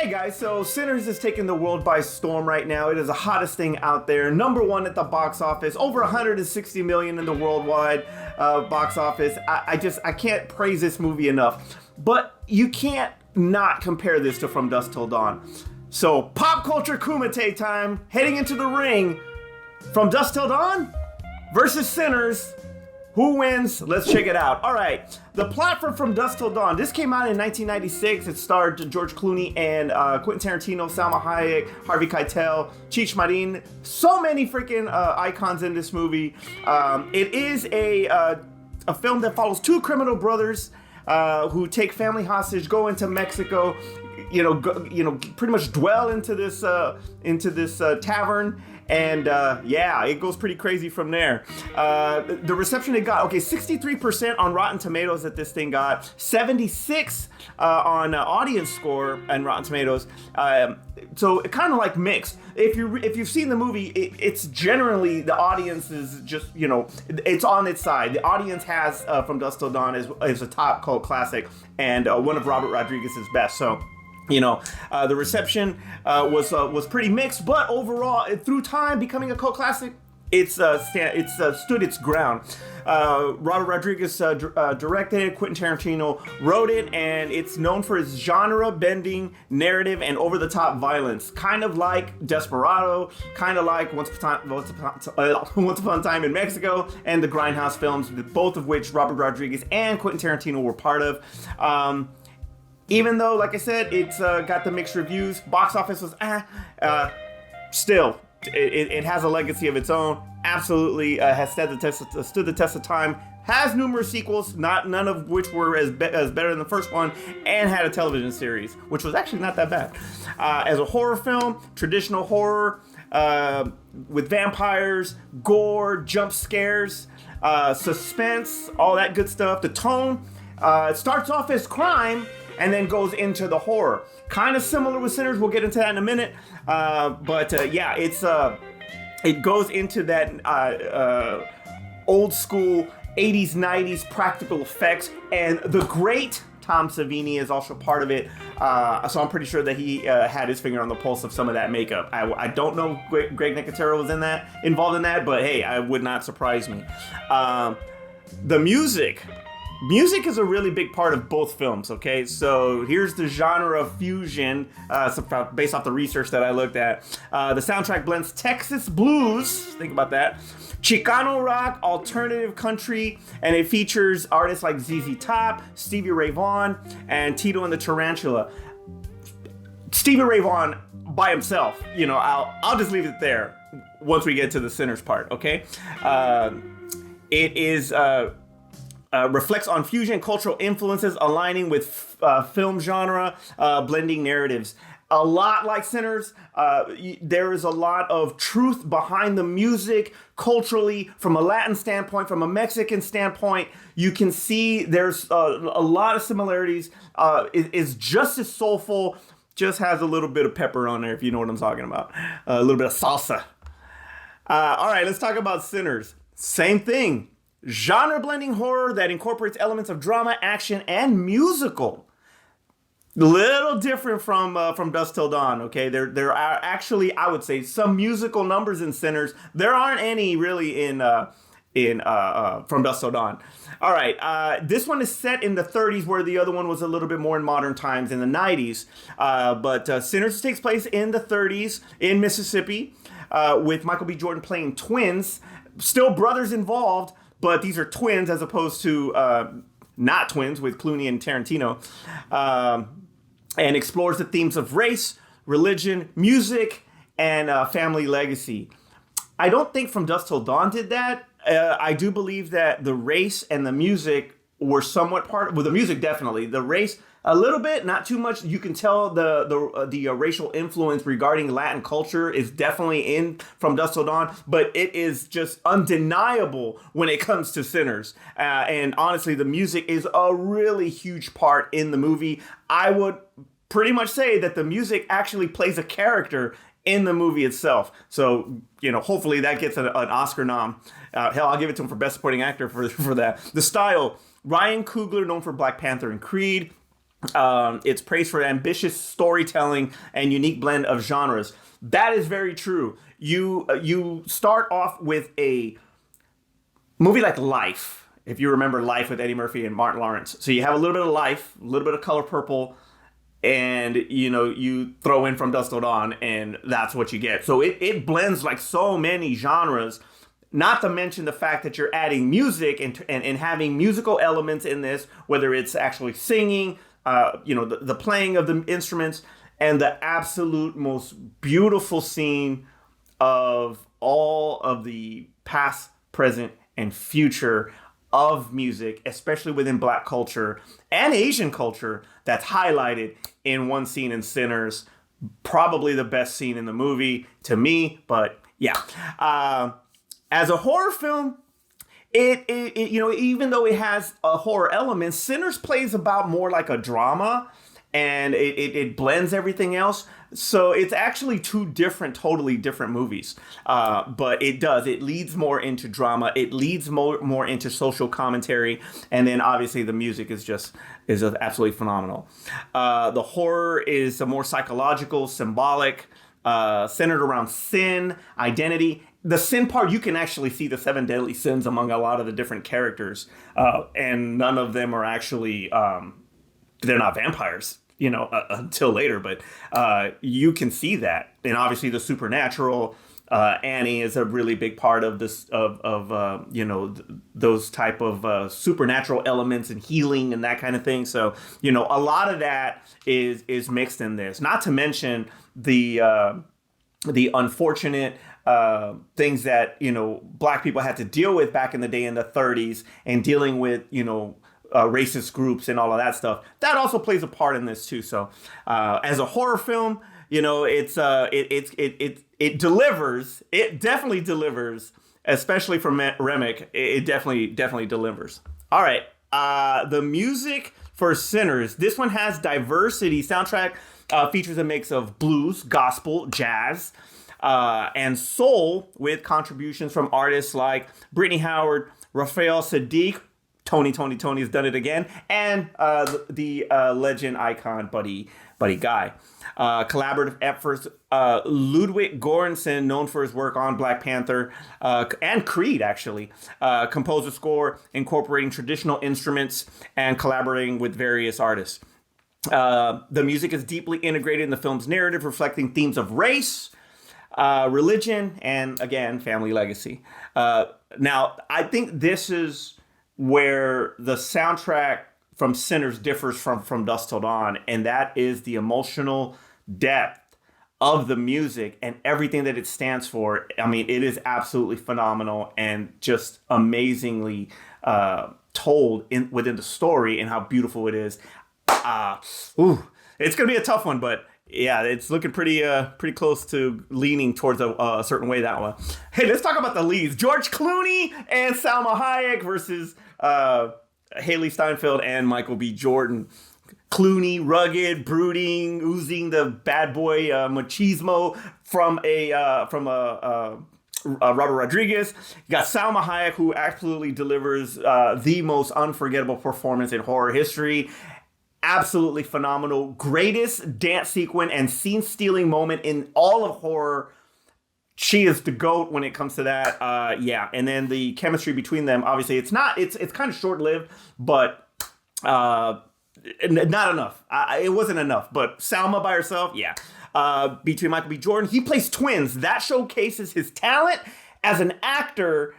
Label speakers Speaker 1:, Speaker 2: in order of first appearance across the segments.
Speaker 1: Hey guys, so Sinners is taking the world by storm right now. It is the hottest thing out there. Number one at the box office, over 160 million in the worldwide box office. I can't praise this movie enough. But you can't not compare this to From Dusk Till Dawn. So PopCulture Kumite time, heading into the ring. From Dusk Till Dawn versus Sinners. Who wins? Let's check it out. All right, the plot for From Dusk Till Dawn. This came out in 1996. It starred George Clooney and Quentin Tarantino, Salma Hayek, Harvey Keitel, Cheech Marin. So many freaking icons in this movie. It is a film that follows two criminal brothers who take family hostage, go into Mexico, pretty much dwell into this tavern. And it goes pretty crazy from there. The reception it got, 63% on Rotten Tomatoes that this thing got, 76 on audience score and Rotten Tomatoes. So it kind of like mixed. If you've seen the movie, it's generally the audience is just it's on its side. The audience has From Dusk Till Dawn is a top cult classic and one of Robert Rodriguez's best. So. The reception was pretty mixed, but overall, through time becoming a cult classic, it's stood its ground. Robert Rodriguez directed it, Quentin Tarantino wrote it, and it's known for its genre-bending narrative and over-the-top violence, kind of like Desperado, kind of like Once Upon a Time in Mexico, and the Grindhouse films, both of which Robert Rodriguez and Quentin Tarantino were part of. Even though, like I said, it's got the mixed reviews, box office was still, it has a legacy of its own. Absolutely has stood the test of time. Has numerous sequels, none of which were as better than the first one, and had a television series, which was actually not that bad. As a horror film, traditional horror with vampires, gore, jump scares, suspense, all that good stuff. The tone, it starts off as crime, and then goes into the horror. Kind of similar with Sinners. We'll get into that in a minute. It goes into that old school 80s, 90s practical effects. And the great Tom Savini is also part of it. So I'm pretty sure that he had his finger on the pulse of some of that makeup. I don't know if Greg Nicotero was involved in that, but hey, it would not surprise me. The music. Music is a really big part of both films, okay? So here's the genre of fusion, based off the research that I looked at. The soundtrack blends Texas blues, think about that, Chicano rock, alternative country, and it features artists like ZZ Top, Stevie Ray Vaughan, and Tito and the Tarantula. Stevie Ray Vaughan by himself, I'll just leave it there once we get to the Sinners part, okay? It is... reflects on fusion cultural influences aligning with film genre, blending narratives. A lot like Sinners, there is a lot of truth behind the music culturally, from a Latin standpoint, from a Mexican standpoint. You can see there's a lot of similarities. It's just as soulful, just has a little bit of pepper on there, if you know what I'm talking about. A little bit of salsa. All right, let's talk about Sinners. Same thing. Genre-blending horror that incorporates elements of drama, action, and musical. Little different from Dusk Till Dawn, okay? There are actually, I would say, some musical numbers in Sinners. There aren't any really in From Dusk Till Dawn. All right, this one is set in the 30s, where the other one was a little bit more in modern times in the 90s. But Sinners takes place in the 30s in Mississippi, with Michael B. Jordan playing twins. Still brothers involved, but these are twins as opposed to not twins with Clooney and Tarantino. And explores the themes of race, religion, music, and family legacy. I don't think From Dusk Till Dawn did that. I do believe that the race and the music were somewhat the music definitely. The race, a little bit, not too much. You can tell the racial influence regarding Latin culture is definitely in From Dusk Till Dawn, but it is just undeniable when it comes to Sinners. And honestly, the music is a really huge part in the movie. I would pretty much say that the music actually plays a character in the movie itself. So, hopefully that gets an Oscar nom. Hell, I'll give it to him for Best Supporting Actor for that. The style, Ryan Coogler, known for Black Panther and Creed. It's praised for ambitious storytelling and unique blend of genres. That is very true. You start off with a movie like Life, if you remember Life with Eddie Murphy and Martin Lawrence. So you have a little bit of Life, a little bit of Color Purple, and you throw in From Dusk Till Dawn, and that's what you get. So it blends like so many genres. Not to mention the fact that you're adding music and having musical elements in this, whether it's actually singing, the playing of the instruments, and the absolute most beautiful scene of all of the past, present, and future of music, especially within Black culture and Asian culture, that's highlighted in one scene in Sinners. Probably the best scene in the movie to me, but yeah. As a horror film, it even though it has a horror element, Sinners plays about more like a drama, and it blends everything else. So it's actually two totally different movies. But it leads more into drama. It leads more into social commentary. And then obviously the music is absolutely phenomenal. The horror is a more psychological, symbolic, centered around sin, identity. The sin part, you can actually see the 7 deadly sins among a lot of the different characters. And none of them are actually, they're not vampires, until later. But you can see that. And obviously the supernatural, Annie is a really big part of this, those type of supernatural elements and healing and that kind of thing. So, a lot of that is mixed in this. Not to mention the unfortunate things that Black people had to deal with back in the day in the 30s, and dealing with racist groups and all of that stuff. That also plays a part in this too. So as a horror film, it delivers. It definitely delivers, especially from Remick. It definitely delivers. All right, the music for Sinners. This one has diversity. Soundtrack features a mix of blues, gospel, jazz, and soul, with contributions from artists like Brittany Howard, Raphael Sadiq, Tony's done it again, and the legend icon Buddy Guy. Collaborative efforts, Ludwig Göransson, known for his work on Black Panther and Creed, actually, composed a score incorporating traditional instruments and collaborating with various artists. The music is deeply integrated in the film's narrative, reflecting themes of race, religion, and again, family legacy. Now, I think this is where the soundtrack from Sinners differs from Dusk Till Dawn, and that is the emotional depth of the music and everything that it stands for. I mean, it is absolutely phenomenal and just amazingly told within the story, and how beautiful it is. It's gonna be a tough one, but yeah, it's looking pretty close to leaning towards a certain way, that one. Hey, let's talk about the leads. George Clooney and Salma Hayek versus Haley Steinfeld and Michael B. Jordan. Clooney, rugged, brooding, oozing the bad boy machismo from Robert Rodriguez. You got Salma Hayek, who absolutely delivers the most unforgettable performance in horror history. Absolutely phenomenal. Greatest dance sequence and scene-stealing moment in all of horror. She is the GOAT when it comes to that. And then the chemistry between them, obviously, it's kind of short-lived, but not enough. It wasn't enough. But Salma by herself, yeah. Between Michael B. Jordan, he plays twins. That showcases his talent as an actor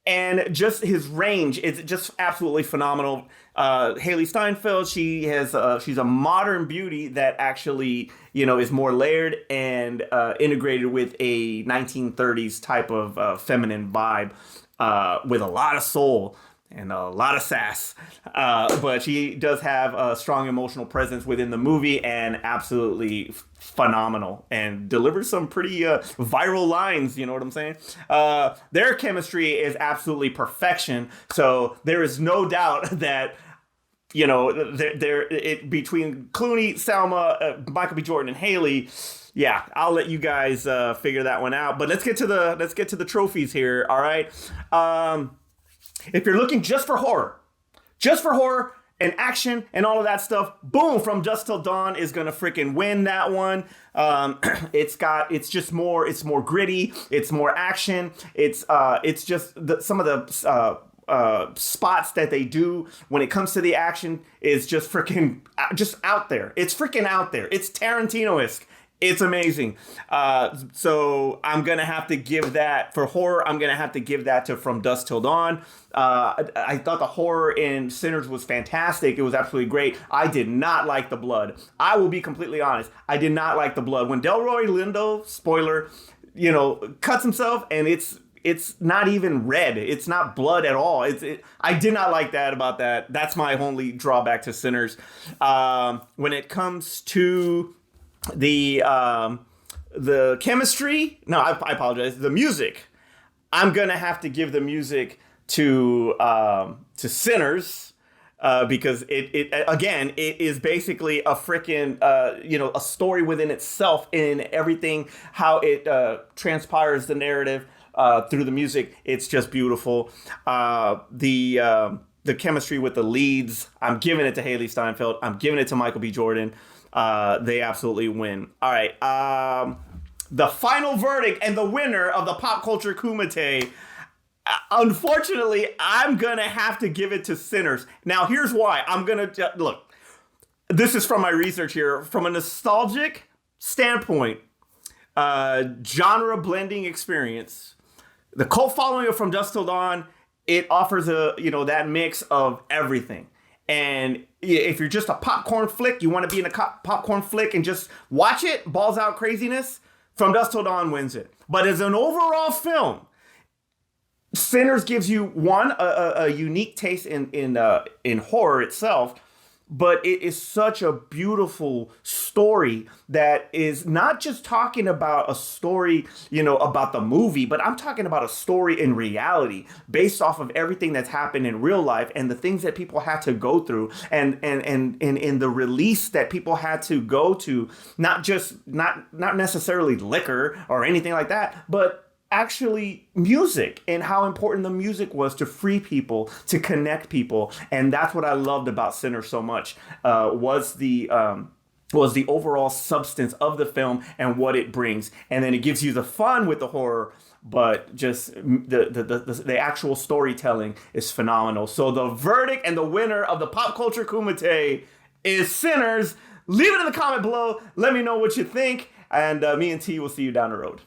Speaker 1: and just his range. It's just absolutely phenomenal. Haley Steinfeld, she's a modern beauty that actually, is more layered and integrated with a 1930s type of feminine vibe, with a lot of soul and a lot of sass. But she does have a strong emotional presence within the movie, and absolutely phenomenal, and delivers some pretty viral lines, you know what I'm saying? Their chemistry is absolutely perfection. So there is no doubt that, between Clooney, Salma, Michael B. Jordan, and Haley. Yeah, I'll let you guys figure that one out. But let's get to the trophies here. All right. If you're looking just for horror, and action and all of that stuff, boom, From Dusk Till Dawn is gonna freaking win that one. It's more gritty, it's more action, it's just some of the spots that they do when it comes to the action is just freaking just out there. It's freaking out there. It's Tarantino-esque. It's amazing. So I'm going to have to give that, for horror, I'm going to have to give that to From Dusk Till Dawn. I thought the horror in Sinners was fantastic. It was absolutely great. I did not like the blood. I will be completely honest. I did not like the blood. When Delroy Lindo, spoiler, cuts himself and it's not even red. It's not blood at all. I did not like that about that. That's my only drawback to Sinners. When it comes to the chemistry, no, I apologize. The music, I'm gonna have to give the music to Sinners. Because it is basically a freaking, a story within itself in everything, how it transpires the narrative through the music. It's just beautiful. The chemistry with the leads, I'm giving it to Haley Steinfeld. I'm giving it to Michael B. Jordan. They absolutely win. All right. The final verdict and the winner of the PopCulture Kumite. Unfortunately, I'm going to have to give it to Sinners. Now, here's why. I'm going to... Look, this is from my research here. From a nostalgic standpoint, genre blending experience, the cult following of From Dusk Till Dawn, it offers that mix of everything. And if you're just a popcorn flick, you want to be in a popcorn flick and just watch it, balls out craziness, From Dusk Till Dawn wins it. But as an overall film, Sinners gives you a unique taste in horror itself, but it is such a beautiful story that is not just talking about a story, about the movie, but I'm talking about a story in reality based off of everything that's happened in real life and the things that people had to go through and in the release that people had to go to, not necessarily liquor or anything like that, but actually music and how important the music was to free people, to connect people. And that's what I loved about Sinner so much, was the overall substance of the film and what it brings. And then it gives you the fun with the horror, but just the actual storytelling is phenomenal. So the verdict and the winner of the PopCulture Kumite is Sinners. Leave it in the comment below. Let me know what you think. And me and T will see you down the road.